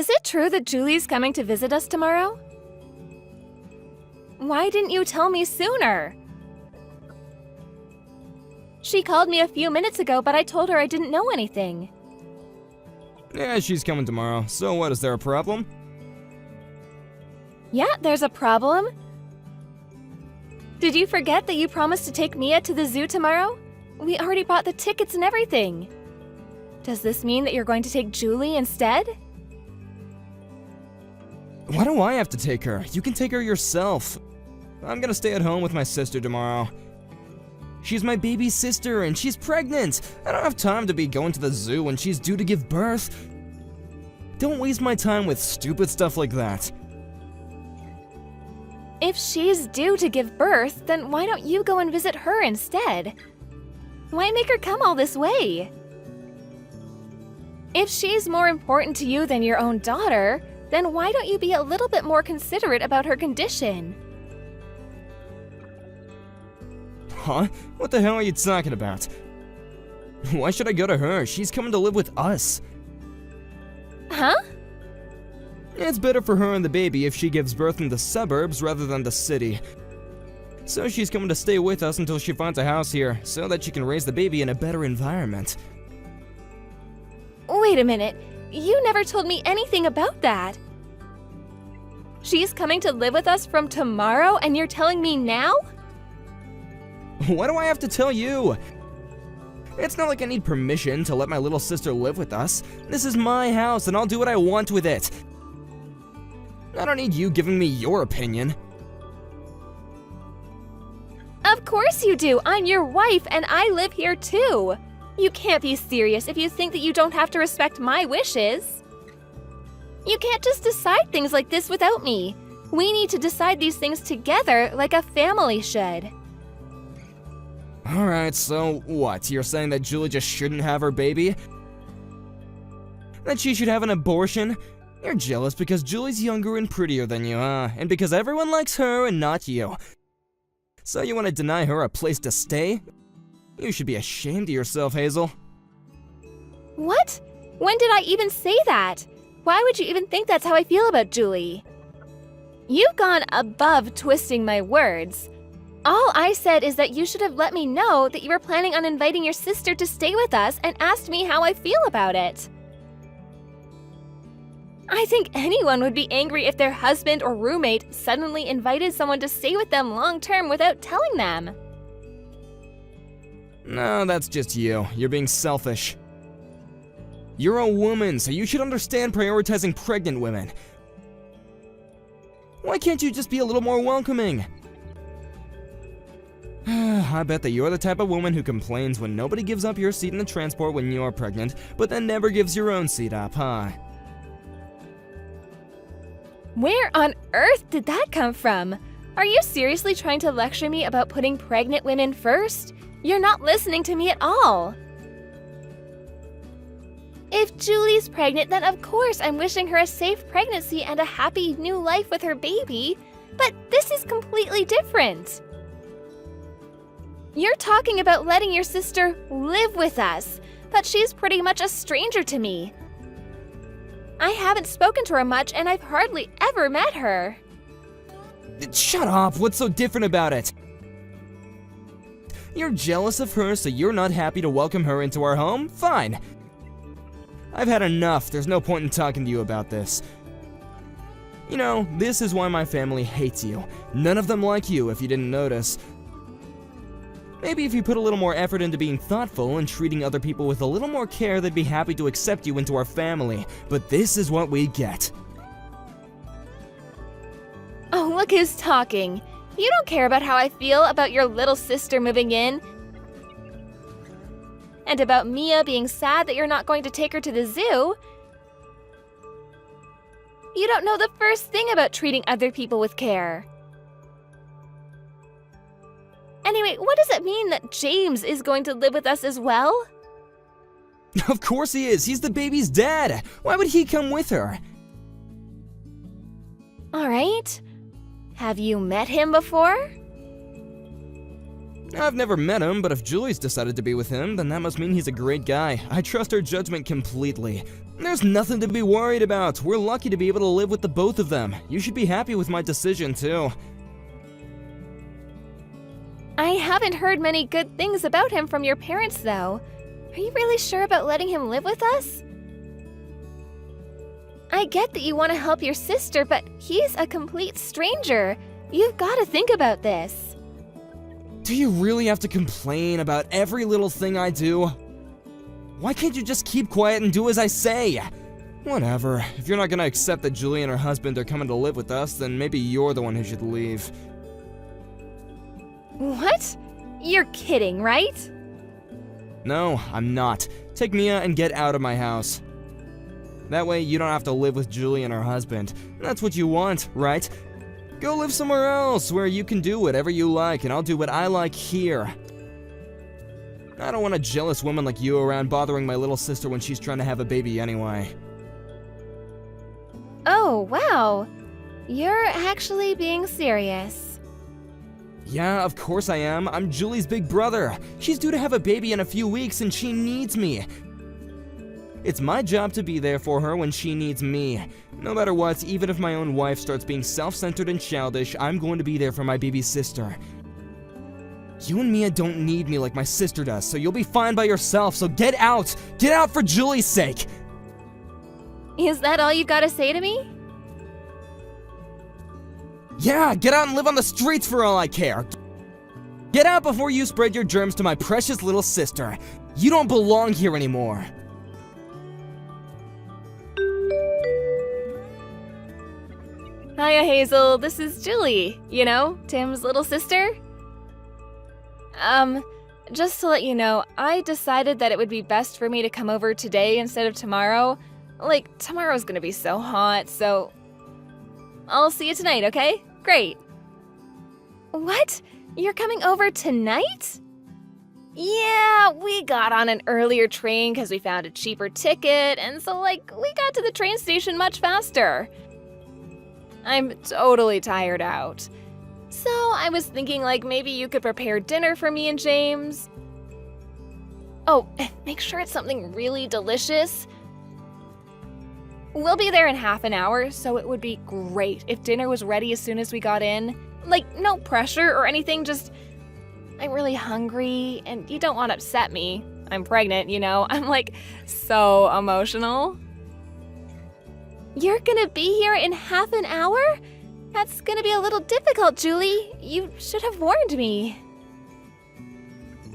is it true that Julie's coming to visit us tomorrow? Why didn't you tell me sooner? She called me a few minutes ago, but I told her I didn't know anything. Yeah, she's coming tomorrow. So what, is there a problem? Yeah, there's a problem. Did you forget that you promised to take Mia to the zoo tomorrow? We already bought the tickets and everything. Does this mean that you're going to take Julie instead? Why do I have to take her? You can take her yourself. I'm gonna stay at home with my sister tomorrow. She's my baby sister and she's pregnant. I don't have time to be going to the zoo when she's due to give birth. Don't waste my time with stupid stuff like that. If she's due to give birth, then why don't you go and visit her instead? Why make her come all this way? If she's more important to you than your own daughter, then why don't you be a little bit more considerate about her condition? Huh? What the hell are you talking about? Why should I go to her? She's coming to live with us. Huh? It's better for her and the baby if she gives birth in the suburbs rather than the city. So she's coming to stay with us until she finds a house here, so that she can raise the baby in a better environment. Wait a minute. You never told me anything about that. She's coming to live with us from tomorrow and you're telling me now? Why do I have to tell you? It's not like I need permission to let my little sister live with us. This is my house and I'll do what I want with it. I don't need you giving me your opinion. Of course you do. I'm your wife and I live here too. You can't be serious if you think that you don't have to respect my wishes. You can't just decide things like this without me. We need to decide these things together like a family should. Alright, so what? You're saying that Julie just shouldn't have her baby? That she should have an abortion? You're jealous because Julie's younger and prettier than you, and because everyone likes her and not you. So you want to deny her a place to stay? You should be ashamed of yourself, Hazel. What? When did I even say that? Why would you even think that's how I feel about Julie? You've gone above twisting my words. All I said is that you should have let me know that you were planning on inviting your sister to stay with us and asked me how I feel about it. I think anyone would be angry if their husband or roommate suddenly invited someone to stay with them long-term without telling them. No, that's just you. You're being selfish. You're a woman, so you should understand prioritizing pregnant women. Why can't you just be a little more welcoming? I bet that you're the type of woman who complains when nobody gives up your seat in the transport when you're pregnant, but then never gives your own seat up, huh? Where on earth did that come from? Are you seriously trying to lecture me about putting pregnant women first? You're not listening to me at all. If Julie's pregnant, then of course I'm wishing her a safe pregnancy and a happy new life with her baby. But this is completely different. You're talking about letting your sister live with us, but she's pretty much a stranger to me. I haven't spoken to her much and I've hardly ever met her. Shut up! What's so different about it? You're jealous of her, so you're not happy to welcome her into our home? Fine. I've had enough. There's no point in talking to you about this. You know, this is why my family hates you. None of them like you, if you didn't notice. Maybe if you put a little more effort into being thoughtful and treating other people with a little more care, they'd be happy to accept you into our family. But this is what we get. Oh, look who's talking. You don't care about how I feel about your little sister moving in. And about Mia being sad that you're not going to take her to the zoo. You don't know the first thing about treating other people with care. Anyway, what does it mean that James is going to live with us as well? Of course he is. He's the baby's dad. Why would he come with her? All right. Have you met him before? I've never met him, but if Julie's decided to be with him, then that must mean he's a great guy. I trust her judgment completely. There's nothing to be worried about. We're lucky to be able to live with the both of them. You should be happy with my decision, too. I haven't heard many good things about him from your parents, though. Are you really sure about letting him live with us? I get that you want to help your sister, but he's a complete stranger. You've got to think about this. Do you really have to complain about every little thing I do? Why can't you just keep quiet and do as I say? Whatever. If you're not gonna accept that Julie and her husband are coming to live with us, then maybe you're the one who should leave. What? You're kidding, right? No, I'm not. Take Mia and get out of my house. That way you don't have to live with Julie and her husband. That's what you want, right? Go live somewhere else where you can do whatever you like, and I'll do what I like here. I don't want a jealous woman like you around bothering my little sister when she's trying to have a baby anyway. Oh, wow. You're actually being serious. Yeah, of course I am. I'm Julie's big brother. She's due to have a baby in a few weeks and she needs me. It's my job to be there for her when she needs me. No matter what, even if my own wife starts being self-centered and childish, I'm going to be there for my baby sister. You and Mia don't need me like my sister does, so you'll be fine by yourself, so get out! Get out for Julie's sake! Is that all you've got to say to me? Yeah, get out and live on the streets for all I care! Get out before you spread your germs to my precious little sister. You don't belong here anymore. Hiya, Hazel. This is Julie. You know, Tim's little sister. Just to let you know, I decided that it would be best for me to come over today instead of tomorrow. Like, tomorrow's gonna be so hot, so I'll see you tonight, okay? Great. What? You're coming over tonight? Yeah, we got on an earlier train because we found a cheaper ticket, and so, like, we got to the train station much faster. I'm totally tired out. So I was thinking, like, maybe you could prepare dinner for me and James. Oh, make sure it's something really delicious. We'll be there in half an hour, so it would be great if dinner was ready as soon as we got in. Like, no pressure or anything, just I'm really hungry, and you don't want to upset me. I'm pregnant, you know? I'm, like, so emotional. You're gonna be here in half an hour? That's gonna be a little difficult, Julie. You should have warned me.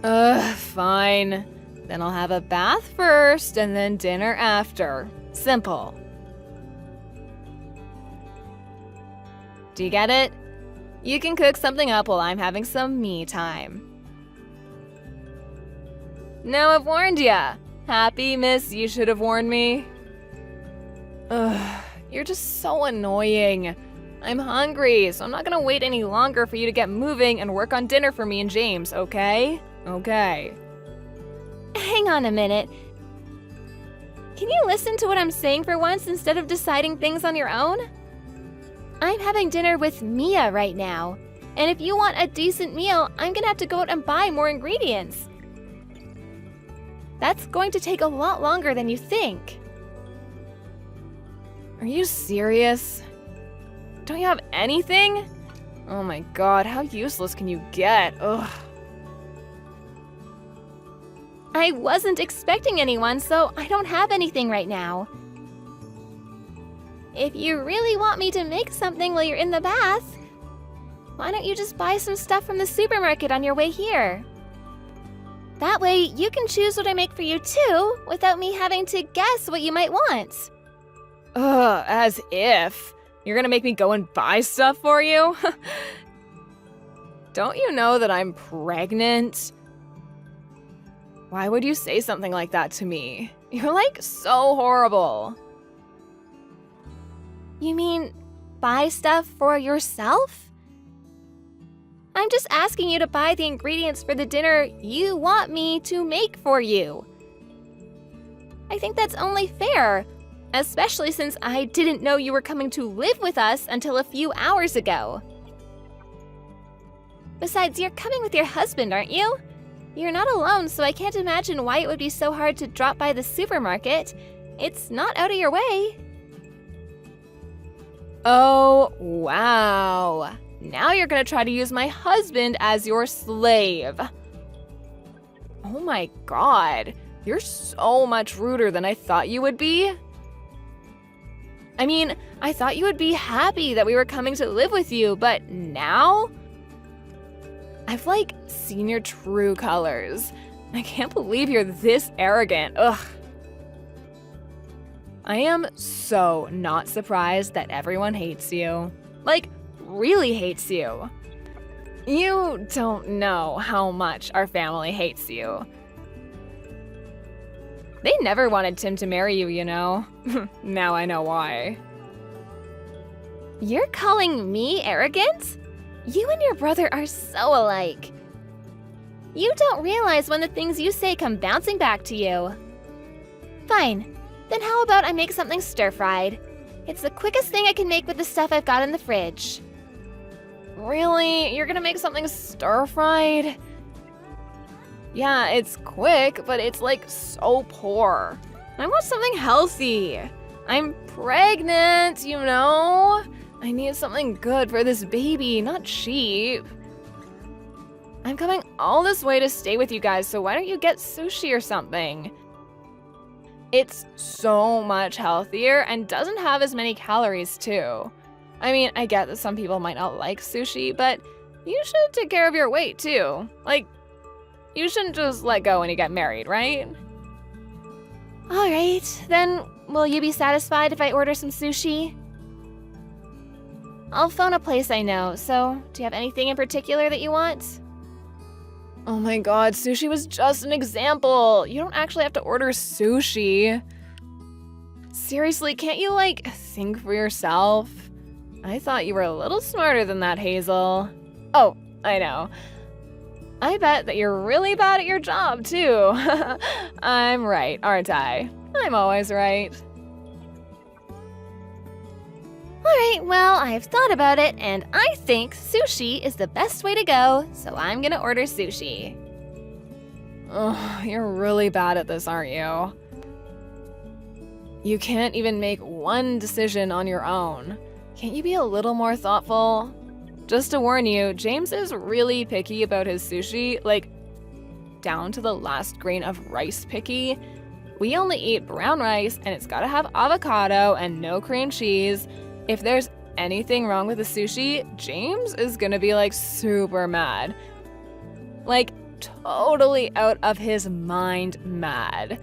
Fine. Then I'll have a bath first and then dinner after. Simple. Do you get it? You can cook something up while I'm having some me time. Now I've warned ya. Happy, miss, you should have warned me. Ugh, you're just so annoying. I'm hungry, so I'm not gonna wait any longer for you to get moving and work on dinner for me and James, okay? Okay. Hang on a minute. Can you listen to what I'm saying for once instead of deciding things on your own? I'm having dinner with Mia right now, and if you want a decent meal, I'm gonna have to go out and buy more ingredients. That's going to take a lot longer than you think. Are you serious? Don't you have anything? Oh my god, how useless can you get? Ugh. I wasn't expecting anyone, so I don't have anything right now. If you really want me to make something while you're in the bath, why don't you just buy some stuff from the supermarket on your way here? That way, you can choose what I make for you too, without me having to guess what you might want. Ugh, as if. You're gonna make me go and buy stuff for you? Don't you know that I'm pregnant? Why would you say something like that to me? You're like so horrible. You mean buy stuff for yourself? I'm just asking you to buy the ingredients for the dinner you want me to make for you. I think that's only fair. Especially since I didn't know you were coming to live with us until a few hours ago. Besides, you're coming with your husband, aren't you? You're not alone, so I can't imagine why it would be so hard to drop by the supermarket. It's not out of your way. Oh, wow. Now you're gonna try to use my husband as your slave. Oh my god, you're so much ruder than I thought you would be. I mean, I thought you would be happy that we were coming to live with you, but now? I've like seen your true colors. I can't believe you're this arrogant. Ugh. I am so not surprised that everyone hates you. Like, really hates you. You don't know how much our family hates you. They never wanted Tim to marry you, you know. Now I know why. You're calling me arrogant? You and your brother are so alike. You don't realize when the things you say come bouncing back to you. Fine, then how about I make something stir-fried? It's the quickest thing I can make with the stuff I've got in the fridge. Really? You're gonna make something stir-fried? Yeah, it's quick, but it's like so poor. I want something healthy. I'm pregnant, you know? I need something good for this baby, not cheap. I'm coming all this way to stay with you guys, so why don't you get sushi or something? It's so much healthier and doesn't have as many calories too. I mean, I get that some people might not like sushi, but you should take care of your weight too. Like, you shouldn't just let go when you get married, right? Alright, then will you be satisfied if I order some sushi? I'll phone a place I know, so do you have anything in particular that you want? Oh my god, sushi was just an example. You don't actually have to order sushi. Seriously, can't you, like, think for yourself? I thought you were a little smarter than that, Hazel. Oh, I know. I bet that you're really bad at your job, too. I'm right, aren't I? I'm always right. Alright, well, I've thought about it, and I think sushi is the best way to go, so I'm gonna order sushi. Oh, you're really bad at this, aren't you? You can't even make one decision on your own. Can't you be a little more thoughtful? Just to warn you, James is really picky about his sushi, like, down to the last grain of rice picky. We only eat brown rice, and it's gotta have avocado and no cream cheese. If there's anything wrong with the sushi, James is gonna be like super mad. Like totally out of his mind mad.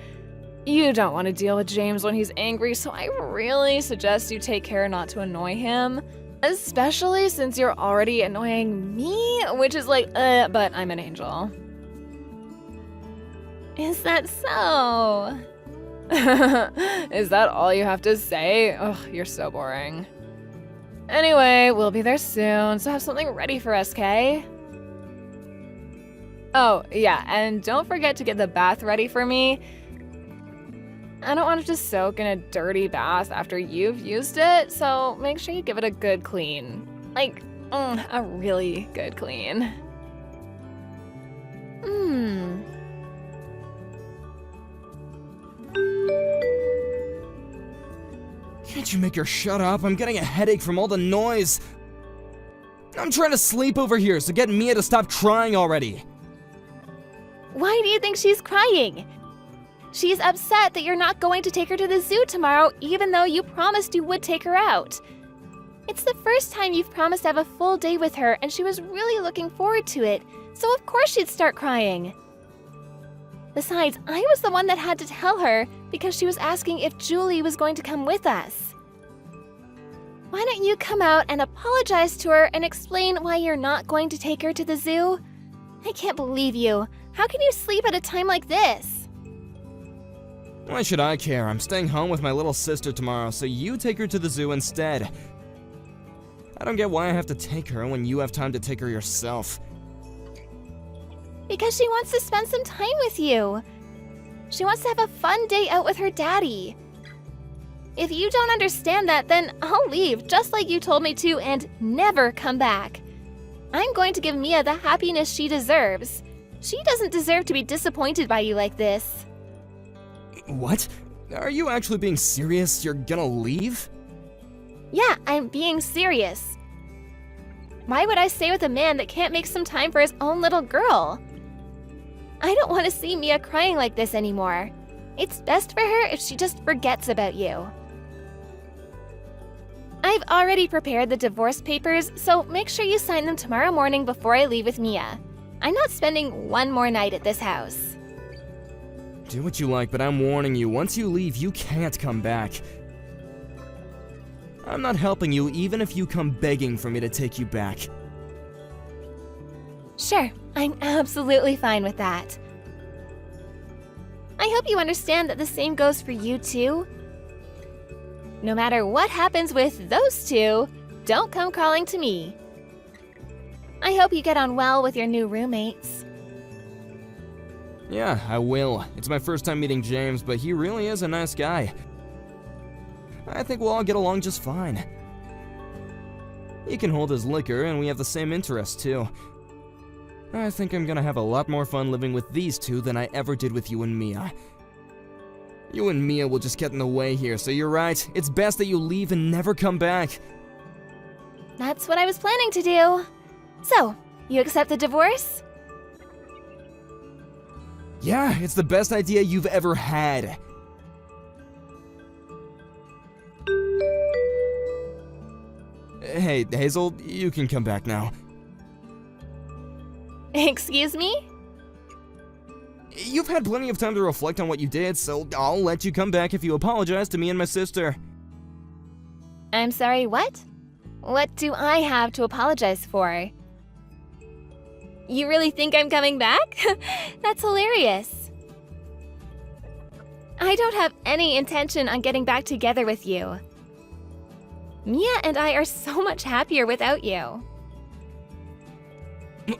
You don't want to deal with James when he's angry, so I really suggest you take care not to annoy him. Especially since you're already annoying me, which is like, but I'm an angel. Is that so? Is that all you have to say? Ugh, you're so boring. Anyway, we'll be there soon, so have something ready for us, Kay? Oh, yeah, and don't forget to get the bath ready for me. I don't want to just soak in a dirty bath after you've used it, so make sure you give it a good clean. Like, a really good clean. Can't you make her shut up? I'm getting a headache from all the noise. I'm trying to sleep over here, so get Mia to stop crying already. Why do you think she's crying? She's upset that you're not going to take her to the zoo tomorrow, even though you promised you would take her out. It's the first time you've promised to have a full day with her, and she was really looking forward to it, so of course she'd start crying. Besides, I was the one that had to tell her because she was asking if Julie was going to come with us. Why don't you come out and apologize to her and explain why you're not going to take her to the zoo? I can't believe you. How can you sleep at a time like this? Why should I care? I'm staying home with my little sister tomorrow, so you take her to the zoo instead. I don't get why I have to take her when you have time to take her yourself. Because she wants to spend some time with you. She wants to have a fun day out with her daddy. If you don't understand that, then I'll leave, just like you told me to, and never come back. I'm going to give Mia the happiness she deserves. She doesn't deserve to be disappointed by you like this. What? Are you actually being serious? You're gonna leave? Yeah, I'm being serious. Why would I stay with a man that can't make some time for his own little girl? I don't want to see Mia crying like this anymore. It's best for her if she just forgets about you. I've already prepared the divorce papers, so make sure you sign them tomorrow morning before I leave with Mia. I'm not spending one more night at this house. Do what you like, but I'm warning you, once you leave, you can't come back. I'm not helping you even if you come begging for me to take you back. Sure, I'm absolutely fine with that. I hope you understand that the same goes for you too. No matter what happens with those two, don't come calling to me. I hope you get on well with your new roommates. Yeah, I will. It's my first time meeting James, but he really is a nice guy. I think we'll all get along just fine. He can hold his liquor, and we have the same interests too. I think I'm gonna have a lot more fun living with these two than I ever did with you and Mia. You and Mia will just get in the way here, so you're right. It's best that you leave and never come back. That's what I was planning to do. So, you accept the divorce? Yeah, it's the best idea you've ever had. Hey, Hazel, you can come back now. Excuse me? You've had plenty of time to reflect on what you did, so I'll let you come back if you apologize to me and my sister. I'm sorry, what? What do I have to apologize for? You really think I'm coming back? That's hilarious. I don't have any intention on getting back together with you. Mia and I are so much happier without you.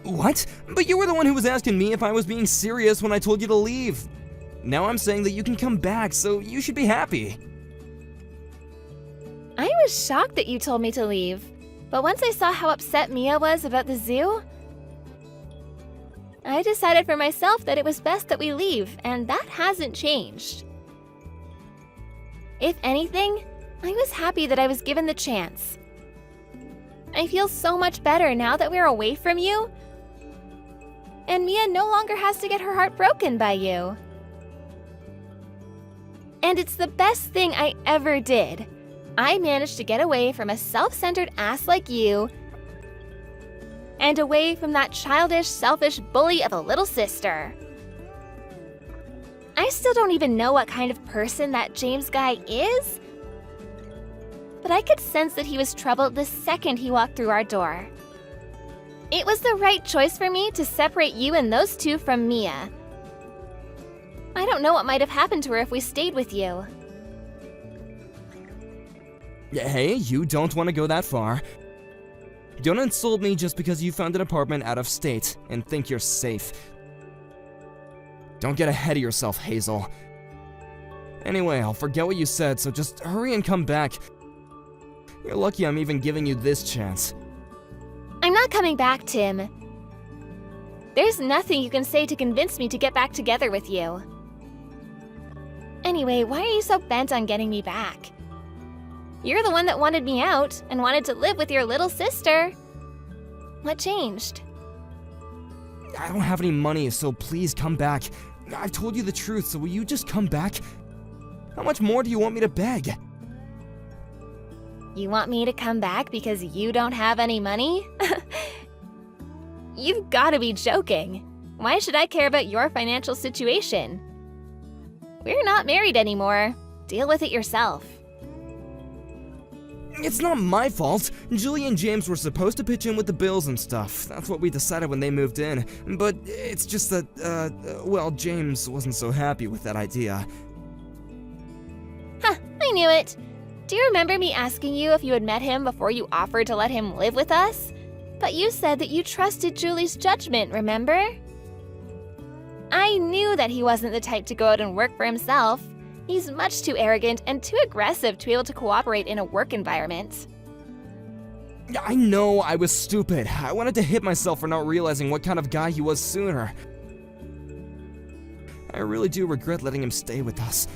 What? But you were the one who was asking me if I was being serious when I told you to leave. Now I'm saying that you can come back, so you should be happy. I was shocked that you told me to leave, but once I saw how upset Mia was about the zoo, I decided for myself that it was best that we leave, and that hasn't changed. If anything, I was happy that I was given the chance. I feel so much better now that we're away from you, and Mia no longer has to get her heart broken by you. And it's the best thing I ever did. I managed to get away from a self-centered ass like you, and away from that childish, selfish bully of a little sister. I still don't even know what kind of person that James guy is, but I could sense that he was troubled the second he walked through our door. It was the right choice for me to separate you and those two from Mia. I don't know what might have happened to her if we stayed with you. Hey, you don't want to go that far. Don't insult me just because you found an apartment out of state and think you're safe. Don't get ahead of yourself, Hazel. Anyway, I'll forget what you said, so just hurry and come back. You're lucky I'm even giving you this chance. I'm not coming back, Tim. There's nothing you can say to convince me to get back together with you. Anyway, why are you so bent on getting me back? You're the one that wanted me out and wanted to live with your little sister. What changed? I don't have any money, so please come back. I've told you the truth, so will you just come back? How much more do you want me to beg? You want me to come back because you don't have any money? You've got to be joking. Why should I care about your financial situation? We're not married anymore. Deal with it yourself. It's not my fault. Julie and James were supposed to pitch in with the bills and stuff. That's what we decided when they moved in. But it's just that, well, James wasn't so happy with that idea. Huh, I knew it. Do you remember me asking you if you had met him before you offered to let him live with us? But you said that you trusted Julie's judgment, remember? I knew that he wasn't the type to go out and work for himself. He's much too arrogant and too aggressive to be able to cooperate in a work environment. I know I was stupid. I wanted to hit myself for not realizing what kind of guy he was sooner. I really do regret letting him stay with us.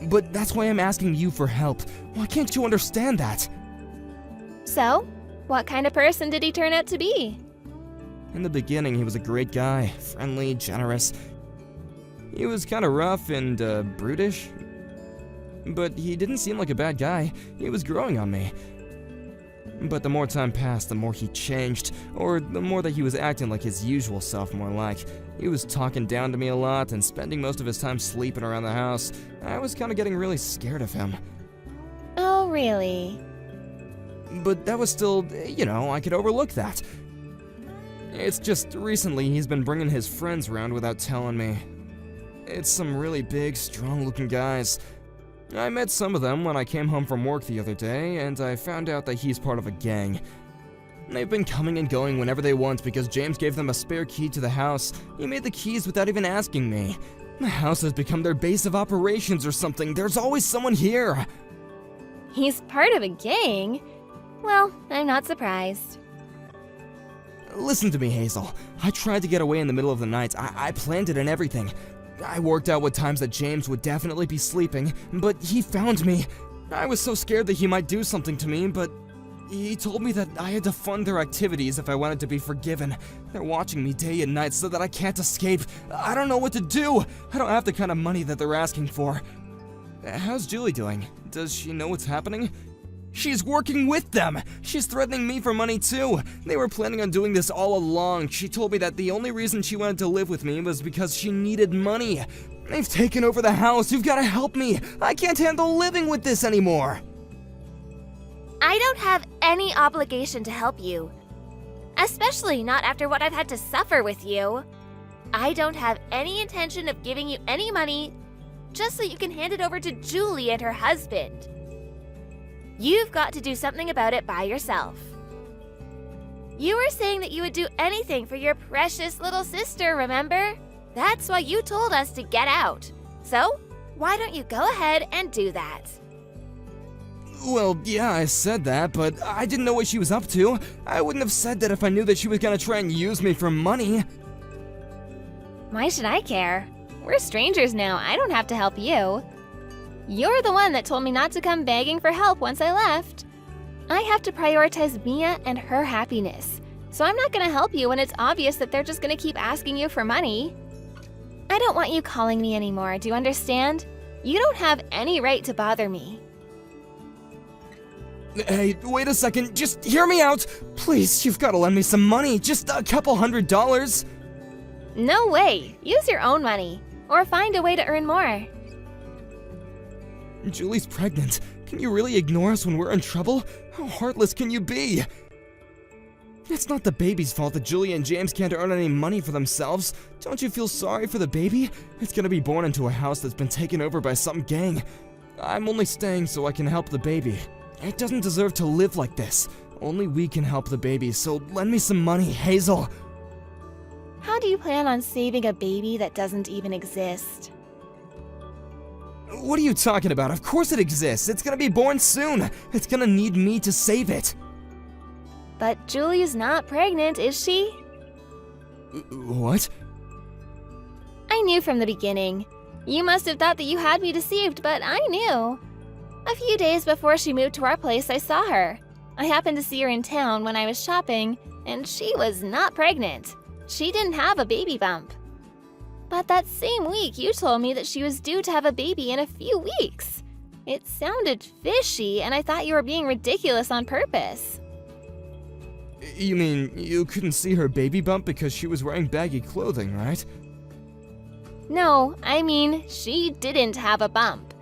But that's why I'm asking you for help. Why can't you understand that? So, what kind of person did he turn out to be? In the beginning, he was a great guy, friendly, generous. He was kind of rough and, brutish. But he didn't seem like a bad guy. He was growing on me. But the more time passed, the more he changed, or the more that he was acting like his usual self more like. He was talking down to me a lot and spending most of his time sleeping around the house. I was kind of getting really scared of him. Oh, really? But that was still, I could overlook that. It's just recently he's been bringing his friends around without telling me. It's some really big, strong-looking guys. I met some of them when I came home from work the other day, and I found out that he's part of a gang. They've been coming and going whenever they want because James gave them a spare key to the house. He made the keys without even asking me. The house has become their base of operations or something. There's always someone here. He's part of a gang? Well, I'm not surprised. Listen to me, Hazel. I tried to get away in the middle of the night. I planned it and everything. I worked out what times that James would definitely be sleeping, but he found me. I was so scared that he might do something to me, but he told me that I had to fund their activities if I wanted to be forgiven. They're watching me day and night so that I can't escape. I don't know what to do. I don't have the kind of money that they're asking for. How's Julie doing? Does she know what's happening? She's working with them! She's threatening me for money too! They were planning on doing this all along. She told me that the only reason she wanted to live with me was because she needed money. They've taken over the house. You've got to help me. I can't handle living with this anymore. I don't have any obligation to help you. Especially not after what I've had to suffer with you. I don't have any intention of giving you any money just so you can hand it over to Julie and her husband. You've got to do something about it by yourself. You were saying that you would do anything for your precious little sister, remember? That's why you told us to get out. So, why don't you go ahead and do that? Well, yeah, I said that, but I didn't know what she was up to. I wouldn't have said that if I knew that she was gonna try and use me for money. Why should I care? We're strangers now. I don't have to help you. You're the one that told me not to come begging for help once I left. I have to prioritize Mia and her happiness, so I'm not gonna help you when it's obvious that they're just gonna keep asking you for money. I don't want you calling me anymore, do you understand? You don't have any right to bother me. Hey, wait a second, just hear me out! Please, you've gotta lend me some money, just a couple $100. No way! Use your own money, or find a way to earn more. Julie's pregnant. Can you really ignore us when we're in trouble? How heartless can you be? It's not the baby's fault that Julie and James can't earn any money for themselves. Don't you feel sorry for the baby? It's gonna be born into a house that's been taken over by some gang. I'm only staying so I can help the baby. It doesn't deserve to live like this. Only we can help the baby, so lend me some money, Hazel. How do you plan on saving a baby that doesn't even exist? What are you talking about? Of course it exists. It's gonna be born soon. It's gonna need me to save it. But Julie's not pregnant, is she? What? I knew from the beginning. You must have thought that you had me deceived, but I knew. A few days before she moved to our place, I saw her. I happened to see her in town when I was shopping, and she was not pregnant. She didn't have a baby bump. But that same week, you told me that she was due to have a baby in a few weeks. It sounded fishy, and I thought you were being ridiculous on purpose. You mean you couldn't see her baby bump because she was wearing baggy clothing, right? No, I mean, she didn't have a bump.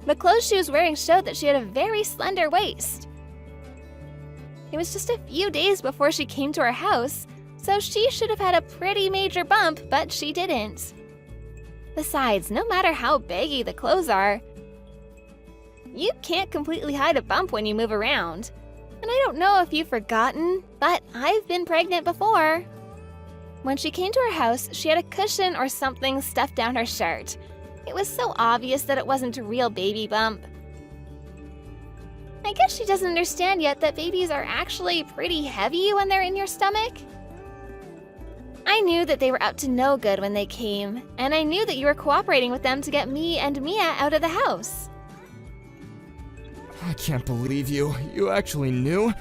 The clothes she was wearing showed that she had a very slender waist. It was just a few days before she came to our house, so she should have had a pretty major bump, but she didn't. Besides, no matter how baggy the clothes are, you can't completely hide a bump when you move around. And I don't know if you've forgotten, but I've been pregnant before. When she came to our house, she had a cushion or something stuffed down her shirt. It was so obvious that it wasn't a real baby bump. I guess she doesn't understand yet that babies are actually pretty heavy when they're in your stomach. I knew that they were up to no good when they came, and I knew that you were cooperating with them to get me and Mia out of the house. I can't believe you. You actually knew?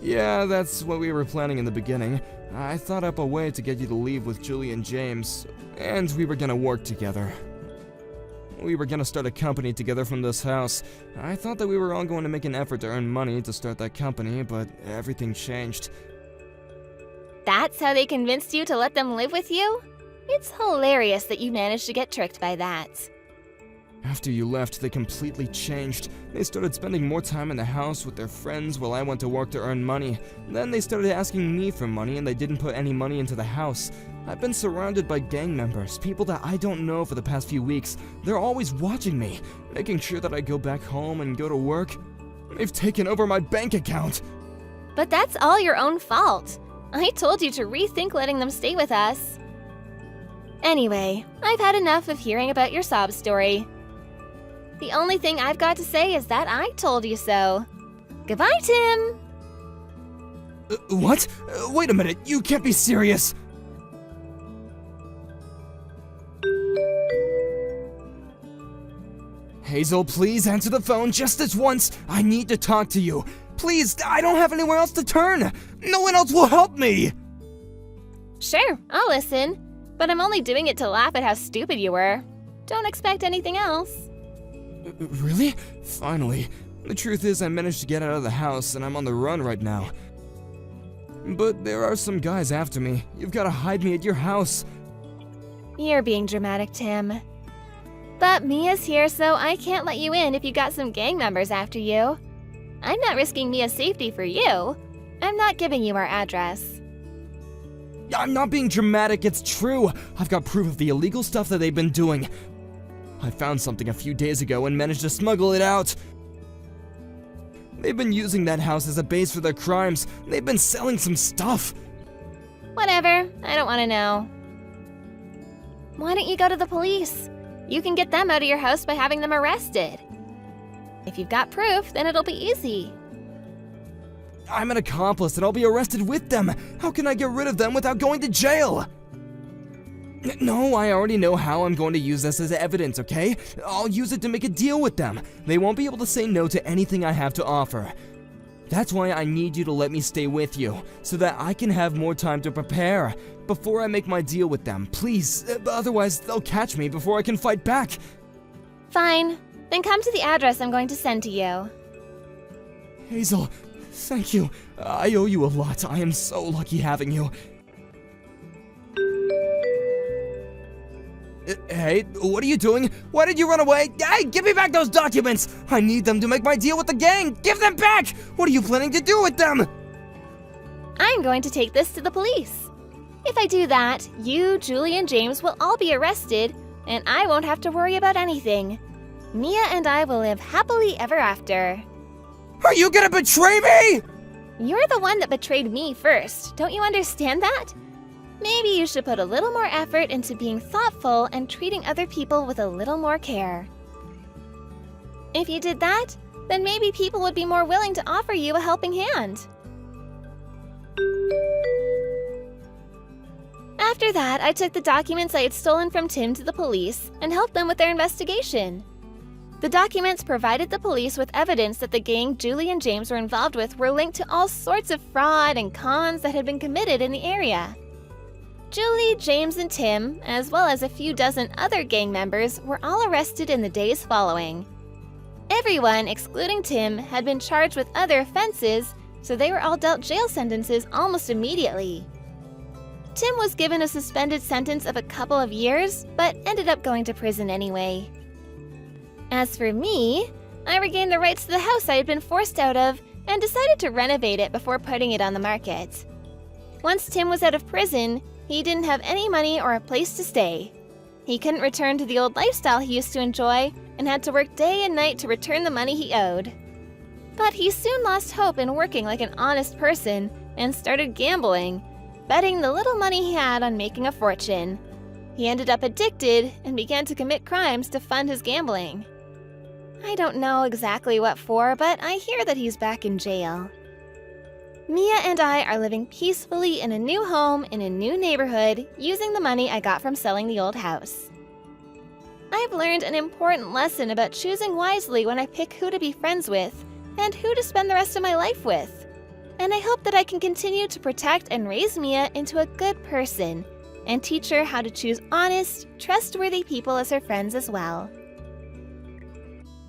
Yeah, that's what we were planning in the beginning. I thought up a way to get you to leave with Julie and James, and we were gonna work together. We were gonna start a company together from this house. I thought that we were all going to make an effort to earn money to start that company, but everything changed. That's how they convinced you to let them live with you? It's hilarious that you managed to get tricked by that. After you left, they completely changed. They started spending more time in the house with their friends while I went to work to earn money. Then they started asking me for money and they didn't put any money into the house. I've been surrounded by gang members, people that I don't know for the past few weeks. They're always watching me, making sure that I go back home and go to work. They've taken over my bank account. But that's all your own fault. I told you to rethink letting them stay with us. Anyway, I've had enough of hearing about your sob story. The only thing I've got to say is that I told you so. Goodbye, Tim! What? Wait a minute, you can't be serious! Hazel, please answer the phone just this once. I need to talk to you. Please, I don't have anywhere else to turn. No one else will help me. Sure, I'll listen. But I'm only doing it to laugh at how stupid you were. Don't expect anything else. Really? Finally. The truth is I managed to get out of the house and I'm on the run right now. But there are some guys after me. You've got to hide me at your house. You're being dramatic, Tim. But Mia's here, so I can't let you in if you got some gang members after you. I'm not risking Mia's safety for you. I'm not giving you our address. I'm not being dramatic, it's true. I've got proof of the illegal stuff that they've been doing. I found something a few days ago and managed to smuggle it out. They've been using that house as a base for their crimes. They've been selling some stuff. Whatever, I don't want to know. Why don't you go to the police? You can get them out of your house by having them arrested. If you've got proof, then it'll be easy. I'm an accomplice and I'll be arrested with them. How can I get rid of them without going to jail? No, I already know how I'm going to use this as evidence, okay? I'll use it to make a deal with them. They won't be able to say no to anything I have to offer. That's why I need you to let me stay with you, so that I can have more time to prepare before I make my deal with them. Please, otherwise they'll catch me before I can fight back. Fine. Then come to the address I'm going to send to you. Hazel, thank you. I owe you a lot. I am so lucky having you. Hey, what are you doing? Why did you run away? Hey, give me back those documents! I need them to make my deal with the gang! Give them back! What are you planning to do with them? I'm going to take this to the police. If I do that, you, Julie, and James will all be arrested, and I won't have to worry about anything. Mia and I will live happily ever after. Are you gonna betray me? You're the one that betrayed me first. Don't you understand that? Maybe you should put a little more effort into being thoughtful and treating other people with a little more care. If you did that, then maybe people would be more willing to offer you a helping hand. After that, I took the documents I had stolen from Tim to the police and helped them with their investigation. The documents provided the police with evidence that the gang Julie and James were involved with were linked to all sorts of fraud and cons that had been committed in the area. Julie, James, and Tim, as well as a few dozen other gang members, were all arrested in the days following. Everyone, excluding Tim, had been charged with other offenses, so they were all dealt jail sentences almost immediately. Tim was given a suspended sentence of a couple of years, but ended up going to prison anyway. As for me, I regained the rights to the house I had been forced out of and decided to renovate it before putting it on the market. Once Tim was out of prison, he didn't have any money or a place to stay. He couldn't return to the old lifestyle he used to enjoy and had to work day and night to return the money he owed. But he soon lost hope in working like an honest person and started gambling, betting the little money he had on making a fortune. He ended up addicted and began to commit crimes to fund his gambling. I don't know exactly what for, but I hear that he's back in jail. Mia and I are living peacefully in a new home in a new neighborhood using the money I got from selling the old house. I've learned an important lesson about choosing wisely when I pick who to be friends with and who to spend the rest of my life with. And I hope that I can continue to protect and raise Mia into a good person and teach her how to choose honest, trustworthy people as her friends as well.